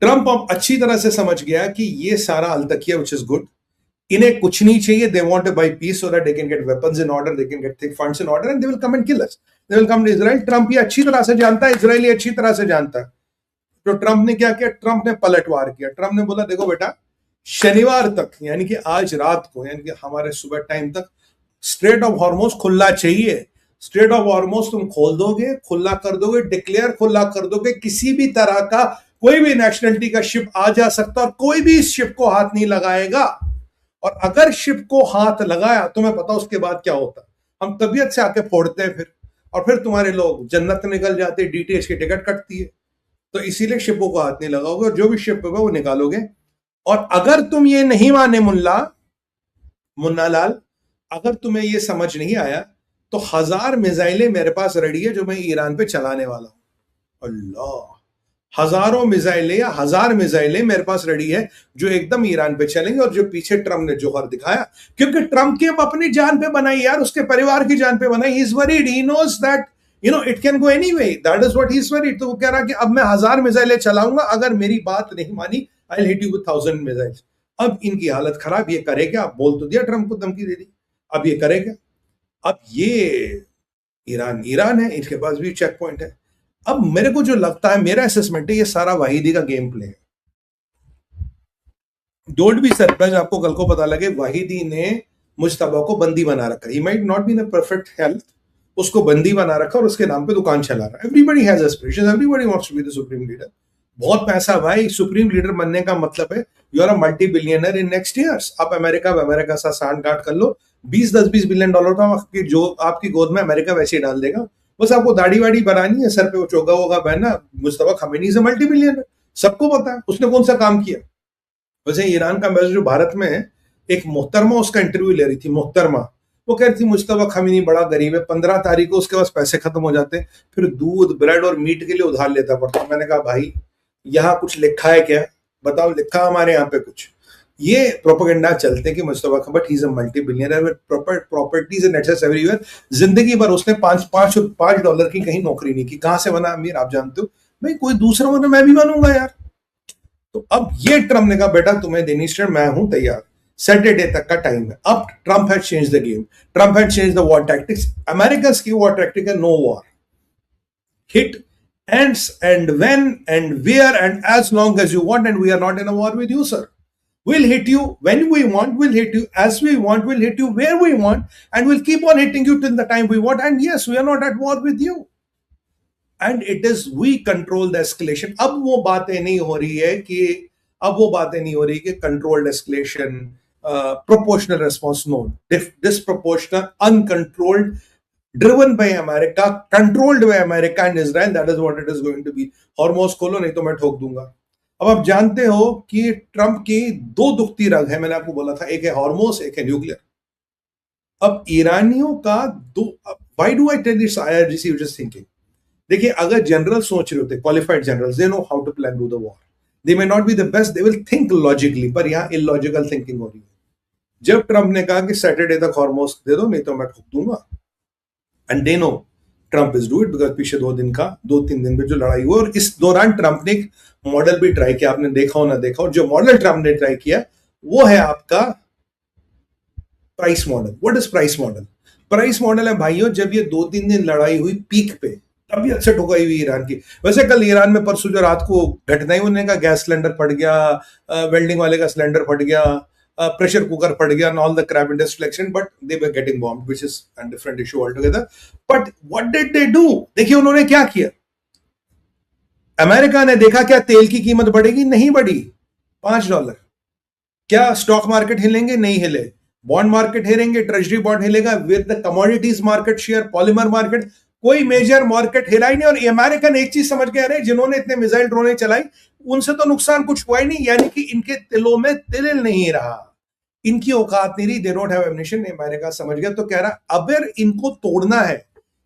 Trump अब अच्छी तरह से समझ गया कि ये सारा अलतकिया विच इज गुड, इन्हें कुछ नहीं चाहिए, they want to buy peace so that they can get weapons in order, they can get thick funds in order and they will come and kill us, they will come to Israel. Trump ये अच्छी तरह से जानता है, Israel ये अच्छी तरह से जानता है। तो ट्रंप ने क्या किया, ट्रंप ने पलटवार किया। ट्रंप ने बोला देखो बेटा, शनिवार तक यानी कि आज रात को, यानी कि हमारे सुबह टाइम तक स्ट्रेट ऑफ हॉर्मोज खुला चाहिए। स्ट्रेट ऑफ हॉर्मोज तुम खोल दोगे, खुला कर दोगे, डिक्लेयर खुला कर दोगे, किसी भी तरह का कोई भी नेशनलिटी का शिप आ जा सकता और कोई भी इस शिप को हाथ नहीं लगाएगा। और अगर शिप को हाथ लगाया तुम्हें पता उसके बाद क्या होता, हम तबीयत से आके फोड़ते हैं फिर, और फिर तुम्हारे लोग जन्नत निकल जाते, डीटीएच की टिकट कटती है। तो इसीलिए शिपों को हाथ नहीं लगाओगे, और जो भी शिप होगा वो निकालोगे। और अगर तुम ये नहीं माने मुन्ना लाल, अगर तुम्हें ये समझ नहीं आया तो 1000 मिसाइलें मेरे पास रेडी है जो मैं ईरान पे चलाने वाला हूं। अल्लाह, हजारों मिसाइलें या 1000 मिसाइलें मेरे पास रेडी है जो एकदम ईरान पे चलेंगे। और जो पीछे ट्रंप ने जोहर दिखाया, क्योंकि ट्रंप की अब अपनी जान पे बनाई यार, उसके परिवार की जान पे बनाई। He is worried, he knows that it can go anyway, that is what he is worried. तो वो कह रहा कि अब मैं 1000 मिसाइलें चलाऊंगा, अगर मेरी बात नहीं मानी I will hit you with 1000 missiles. अब इनकी हालत खराब, ये करेगा, बोल तो दिया ट्रंप को, धमकी दे दी, अब ये करेगा। अब ये ईरान है, इसके पास भी चेक पॉइंट है। अब मेरे को जो लगता है, मेरा असेसमेंट है, ये सारा वाहिदी का गेम प्ले है। डोंट बी सरप्राइज आपको कल को पता लगे वाहिदी ने मुश्तबा को बंदी बना रखा। He might not be in perfect health, उसको बंदी बना रखा और उसके नाम पे दुकान चला रहा है। Everybody has aspirations, everybody wants to be the supreme leader. बहुत पैसा भाई, सुप्रीम लीडर बनने का मतलब है you are a multi billionaire in next years. आप अमेरिका सा सांठ गांठ कर लो, 10 बिलियन डॉलर तो आपकी गोद में अमेरिका वैसे ही डाल देगा। बस आपको दाढ़ी वाड़ी बनानी है, सर पे वो चोगा वोगा पहनना। मुस्तफा खमेनी से मल्टी बिलियनर, सबको पता है उसने कौन सा काम किया। वैसे ईरान का एम्बेसडर जो भारत में है, एक मोहतरमा उसका इंटरव्यू ले रही थी, मोहतरमा। वो कह रही थी मुस्तफा खमीनी बड़ा गरीब है, 15 तारीख को उसके पास पैसे खत्म हो जाते हैं, फिर दूध ब्रेड और मीट के लिए उधार लेता पड़ता। मैंने कहा भाई यहाँ कुछ लिखा है क्या, बताओ, लिखा हमारे यहाँ पे कुछ? ये प्रोपेगेंडा चलते कि मुस्तफा खबर he is a multi billionaire with properties and assets everywhere. जिंदगी भर उसने $5 की कहीं नौकरी नहीं की। कहां से बना अमीर आप जानते हो भाई, कोई दूसरा बना मैं भी बनूंगा यार। तो अब ये ट्रम्प ने कहा बेटा तुम्हें देनी स्टेट, मैं हूं तैयार, सैटरडे तक का टाइम है। अब Trump had change the game, Trump had change the war tactics. America की वॉर टैक्टिक है no war, hit ends and when and where and as long as you want, and we are not in a war with you, sir. We'll hit you when we want, we'll hit you as we want, we'll hit you where we want, and we'll keep on hitting you till the time we want. And yes, we are not at war with you, and it is we control the escalation. अब वो बातें नहीं हो रही है कि controlled escalation, proportional response, no, disproportional, uncontrolled, driven by America, controlled by America and Israel. That is what it is going to be. Hormoz खोलो नहीं तो मैं ठोक दूंगा। अब आप जानते हो कि ट्रंप की 2 दुखती रग है, मैंने आपको बोला था, एक है हॉर्मोज, एक है न्यूक्लियर। अब ईरानियों का why do I tell this IRGC just thinking, देखिए अगर जनरल सोच रहे होते, qualified generals, they know how to plan do the war, they may not be the best, they will think logically, पर यहाँ इलॉजिकल थिंकिंग हो रही है। जब ट्रंप ने कहा कि सैटरडे तक हॉर्मोज दे दो नहीं तो मैं ठोक दूंगा, and they know Trump is do it, because पीछे 2-3 दिन में जो लड़ाई हुई, और इस दौरान ट्रंप ने एक मॉडल भी ट्राई किया, आपने देखा हो ना देखा हो, जो मॉडल ट्रंप ने ट्राई किया वो है आपका price model. What is price model? Price model है भाइयों, जब ये 2-3 दिन लड़ाई हुई पीक पे, तभी अच्छे ठुकाई हुई ईरान की। वैसे कल ईरान में परसों जो रात को घटनाएं, उन्होंने कहा गैस सिलेंडर फट गया, वेल्डिंग वाले का सिलेंडर फट गया, pressure cooker फट गया, and all the crap industrial accident, but they were getting bombed, which is a different issue altogether. But what did they do? देखिए उन्होंने क्या किया। अमेरिका ने देखा क्या तेल की कीमत बढ़ेगी, नहीं बढ़ी, $5। क्या स्टॉक मार्केट हिलेंगे, नहीं हिले। बॉन्ड मार्केट हिलेंगे, ट्रेजरी बॉन्ड हिलेगा, with the commodities market share, polymer market, कोई मेजर मार्केट हिला ही नहीं। और अमेरिकन एक चीज समझ गया, जिन्होंने इतने मिसाइल ड्रोन चलाई उनसे तो नुकसान कुछ हुआ ही नहीं, यानी कि इनके तिलों में तिल नहीं रहा, इनकी औकात नहीं रही, दे डोंट हैव एमिनिशन। अमेरिका समझ गया, तो कह रहा अगर इनको तोड़ना है,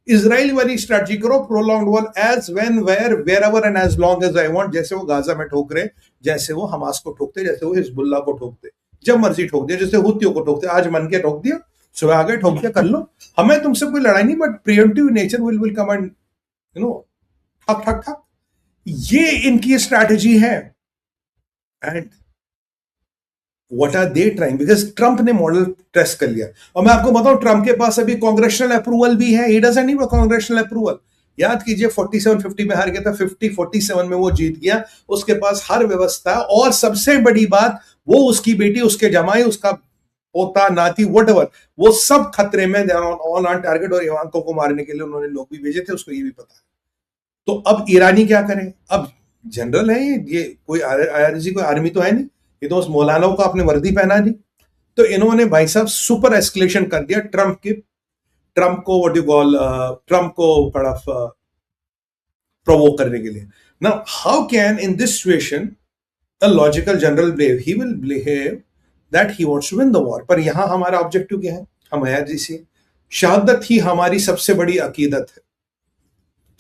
इजराइल वाली स्ट्रेटजी करो, prolonged war, as when where wherever and as long as I want. जैसे वो गाजा में ठोक रहे, जैसे वो हमास को ठोकते, जैसे वो हिजबुल्ला को ठोकते, जब मर्जी ठोक दिया, जैसे हुतियों को ठोकते, आज मन के ठोक दिया, सुबह आगे ठोक दिया, कर लो, हमें तुमसे कोई लड़ाई नहीं, but preemptive nature will come and ठक ठक ठक। ये इनकी स्ट्रैटेजी है। And what are they trying, because Trump ने मॉडल टेस्ट कर लिया। और मैं आपको बताऊं, ट्रंप के पास अभी कांग्रेशनल अप्रूवल भी है, he doesn't need congressional approval. याद कीजिए 47-50 में हार गया था, 50-47 में वो जीत गया। उसके पास हर व्यवस्था, और सबसे बड़ी बात, वो उसकी बेटी, उसके जमाई, उसका पोता नाती व्हाटएवर, वो सब खतरे में, दे आर ऑन टारगेट। और इवांका को मारने के लिए उन्होंने लोग भी भेजे थे, उसको ये भी पता है। तो अब ईरानी क्या करें? अब जनरल है ये कोई आईआरजी कोई आर्मी तो है नहीं, ये तो उस मौलाना को अपने वर्दी पहना दी। तो इन्होंने भाई साहब सुपर एस्केलेशन कर दिया ट्रंप को व्हाट यू कॉल, ट्रंप को बड़ा प्रोवोक करने के लिए। Now how can in this situation a logical general behave? He will behave that he wants to win the war. पर यहां हमारा ऑब्जेक्टिव क्या है? हम आईआरजी से शहादत ही हमारी सबसे बड़ी अकीदत है,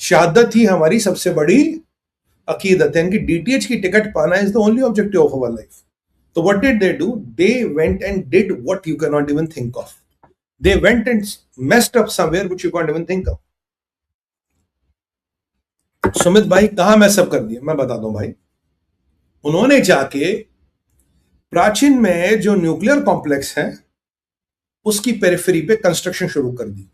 शहादत ही हमारी सबसे बड़ी अकीदत है। इनकी डीटीएच की टिकट पाना is the only objective of our life. तो what did they do? They went and did what you can not even think of. They went and messed up somewhere which you can't even think of. Sumit भाई कहां mess up कर दिया? मैं बता दूं भाई, उन्होंने जाके प्राचीन में जो न्यूक्लियर कॉम्प्लेक्स है उसकी पेरिफेरी पे कंस्ट्रक्शन शुरू कर दी।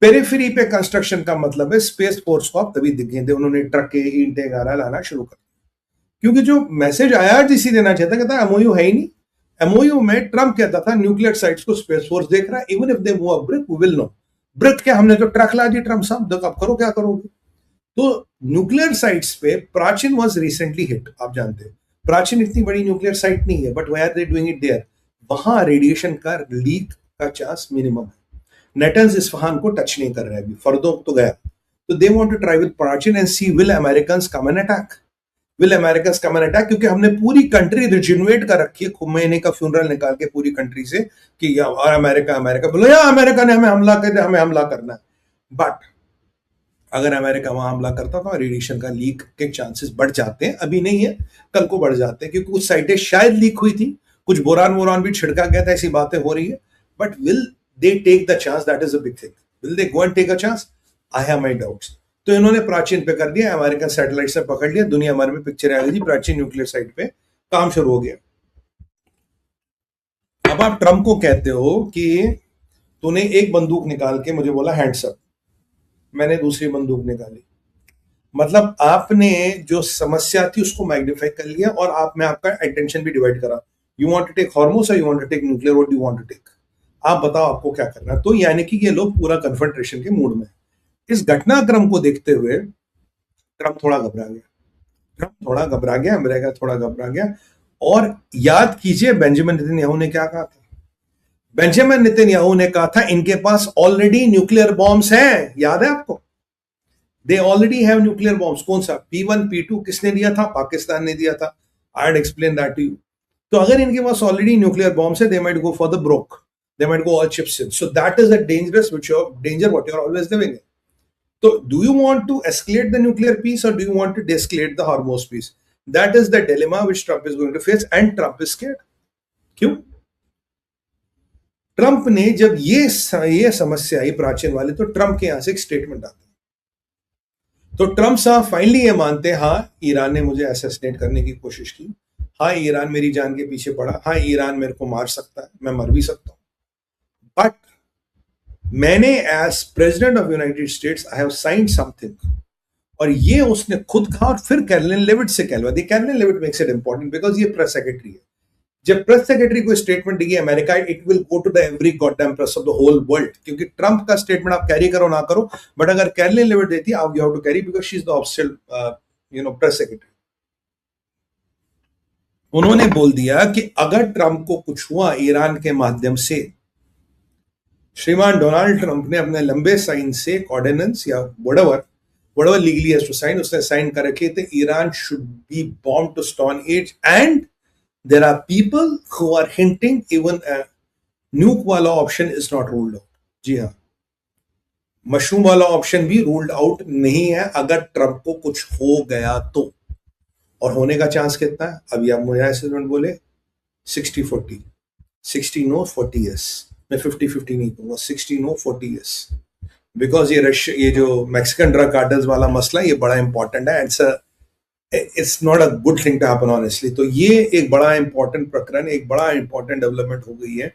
पेरिफेरी पे कंस्ट्रक्शन का मतलब है स्पेस फोर्स को आप तभी दिखे थे, उन्होंने ट्रक के ईंटें गारा लाना शुरू कर दिया। क्योंकि जो मैसेज आईआरजीसी देना चाहता, कहता एमओयू है ही नहीं। एमओयू में ट्रंप कहता था न्यूक्लियर साइट्स को स्पेस फोर्स देख रहा है, even if they move a brick we will know. Brick क्या, हमने तो ट्रक ला दी ट्रंप साहब, अब करो क्या करोगे? तो न्यूक्लियर साइट्स पे प्राचीन वाज रिसेंटली हिट। आप जानते हैं प्राचीन इतनी बड़ी न्यूक्लियर साइट नहीं है, but where are they doing it there. वहां रेडिएशन का लीक का चांस मिनिमम है। नेटन्स इस्फहान को टच नहीं कर रहा है अभी, फर्दो तो गया। तो they want to try with प्राचीन and see will Americans come and attack, will Americans come and attack. क्योंकि हमने पूरी कंट्री रिजिनवेट कर रखी है, खुमैनी का फ्यूनरल निकाल के पूरी कंट्री से कि अमेरिका अमेरिका बोलो, या अमेरिका ने हमें हमला कर दिया, हमें हमला करना है। बट अगर अमेरिका वहां हमला करता तो रेडिएशन का लीक के चांसेस बढ़ जाते हैं। अभी नहीं है, कल को बढ़ जाते हैं, क्योंकि कुछ साइटें शायद लीक हुई थी, कुछ बोरान भी छिड़का गया था, ऐसी बातें हो रही है। But will they take the chance? That is a big thing. Will they go and take a chance? I have my doubts. तो इन्होंने प्राचीन पे कर दिया, अमेरिकन सैटेलाइट से पकड़ लिया, दुनिया भर में पिक्चर आ गई थी, प्राचीन न्यूक्लियर साइट पे काम शुरू हो गया। अब आप ट्रंप को कहते हो कि तूने एक बंदूक निकाल के मुझे बोला हैंड्स अप, मैंने दूसरी बंदूक निकाली। मतलब आपने जो समस्या थी उसको मैग्नीफाई कर लिया, और आप में आपका अटेंशन भी डिवाइड करा। You want to take Hormuz और you want to take nuclear, what do you want to take? आप बताओ आपको क्या करना है। तो यानी कि ये लोग पूरा कन्फ्रंटेशन के मूड में। इस घटनाक्रम को देखते हुए ट्रंप थोड़ा घबरा गया, अमेरिका थोड़ा घबरा गया। और याद कीजिए बेंजामिन नेतन्याहू ने क्या कहा था? बेंजामिन नेतन्याहू ने कहा था इनके पास ऑलरेडी न्यूक्लियर बॉम्ब्स हैं, याद है आपको? They already have nuclear bombs. कौन सा? P1 P2 किसने दिया था? पाकिस्तान ने दिया था। I explain that to you. तो अगर इनके पास ऑलरेडी न्यूक्लियर बॉम्ब्स है, they might go for the broke, they might go all chips in. So that is a dangerous danger what you are always living in. तो do you want to escalate the nuclear piece और do you want to deescalate the Hormuz piece? That is the dilemma which Trump is going to face, and Trump is scared. क्यों? Trump ने जब ये समस्या आई प्राचीन वाली, तो Trump के यहां से एक स्टेटमेंट आता है। तो ट्रंप साहब फाइनली ये मानते हैं, हाँ ईरान ने मुझे असैसिनेट करने की कोशिश की, हाँ ईरान मेरी जान के पीछे पड़ा, हाँ ईरान मेरे को मार सकता है, मैं मर भी सकता हूं, बट मैंने as president of United States I have signed something. और ये उसने खुद कहा, और फिर कैरोलिन लेविट से कहलवा दी। Karoline Leavitt makes it important because ये प्रेस सेक्रेटरी है। जब प्रेस सेक्रेटरी को स्टेटमेंट देगी America, it will go to the every goddamn press of the whole world. क्योंकि ट्रंप का स्टेटमेंट आप कैरी करो ना करो, बट अगर कैरोलिन लेविट देती है, आप you have to carry, because she is the official press secretary. उन्होंने बोल दिया कि अगर ट्रंप को कुछ हुआ ईरान के माध्यम से, श्रीमान डोनाल्ड ट्रंप ने अपने लंबे साइन से ऑर्डिनेंस या whatever legally has to sign, उसने साइन कर रखे थे, Iran should be bombed to stone age, and there are people who are hinting even a nuke वाला option is not ruled out। जी हाँ, मशरूम वाला option भी ruled out नहीं है अगर ट्रंप को कुछ हो गया तो। और होने का चांस कितना है? अभी आप मुझे असेसमेंट बोले 60-40, 60 नो 40 यस। मैं 50-50 नहीं कहूंगा, 60 नो 40 यस। बिकॉज ये जो मैक्सिकन ड्रग कार्टल्स वाला मसला, ये बड़ा इंपॉर्टेंट है। It's it's not a good thing to happen honestly. तो ये एक बड़ा इंपॉर्टेंट प्रकरण, एक बड़ा इंपॉर्टेंट डेवलपमेंट हो गई है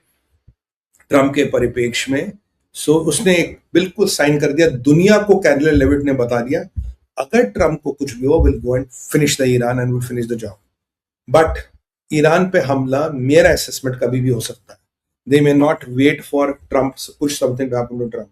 ट्रम्प के परिप्रेक्ष्य में। सो उसने एक बिल्कुल साइन कर दिया, दुनिया को कैरोलिन लेविट ने बता दिया अगर ट्रम्प को कुछ भी हो, will go and finish the Iran and will finish the job. But Iran पे हमला मेरा असेसमेंट कभी भी हो सकता है। They may not wait for Trump push something to happen to Trump.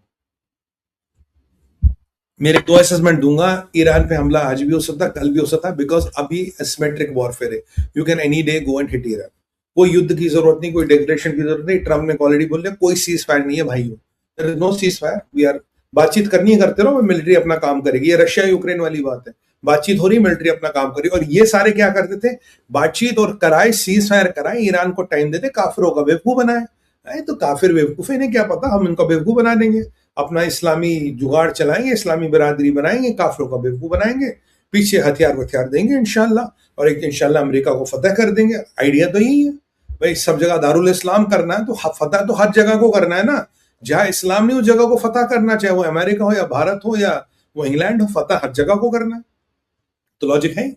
मेरे दो असेसमेंट दूंगा, ईरान पे हमला आज भी हो सकता है, कल भी हो सकता है, बिकॉज अभी एसिमेट्रिक वॉरफेयर है। You can any day go and hit Iran. कोई युद्ध की जरूरत नहीं, कोई डिक्लेरेशन की जरूरत नहीं। ट्रम्प ने ऑलरेडी बोल दिया कोई सीज फायर नहीं है भाइयों, there is no ceasefire, we are बातचीत करनी है करते रहो, मिलिट्री अपना काम करेगी। ये रशिया यूक्रेन वाली बात है, बातचीत हो रही, मिलिट्री अपना काम करेगी। और ये सारे क्या करते थे, बातचीत और कराए, सीज फायर कराए, ईरान को टाइम देते, काफिरों का बेवकूफ बनाए। अरे तो काफिर बेवकूफ है, इन्हें क्या पता, हम इनको बेवकूफ बना देंगे, अपना इस्लामी जुगाड़ चलाएंगे, इस्लामी बिरादरी बनाएंगे, काफिरों का बेवकूफ बनाएंगे, पीछे हथियार वथियार देंगे इंशाल्लाह, और एक इंशाल्लाह अमेरिका को फतह कर देंगे। आइडिया तो यही है भाई, सब जगह दारुल इस्लाम करना है तो फतह तो हर जगह को करना है ना। जहां इस्लाम नहीं उस जगह को फतह करना, चाहे वो अमेरिका हो या भारत हो या वो इंग्लैंड हो, फतह हर जगह को करना है। तो लॉजिक है।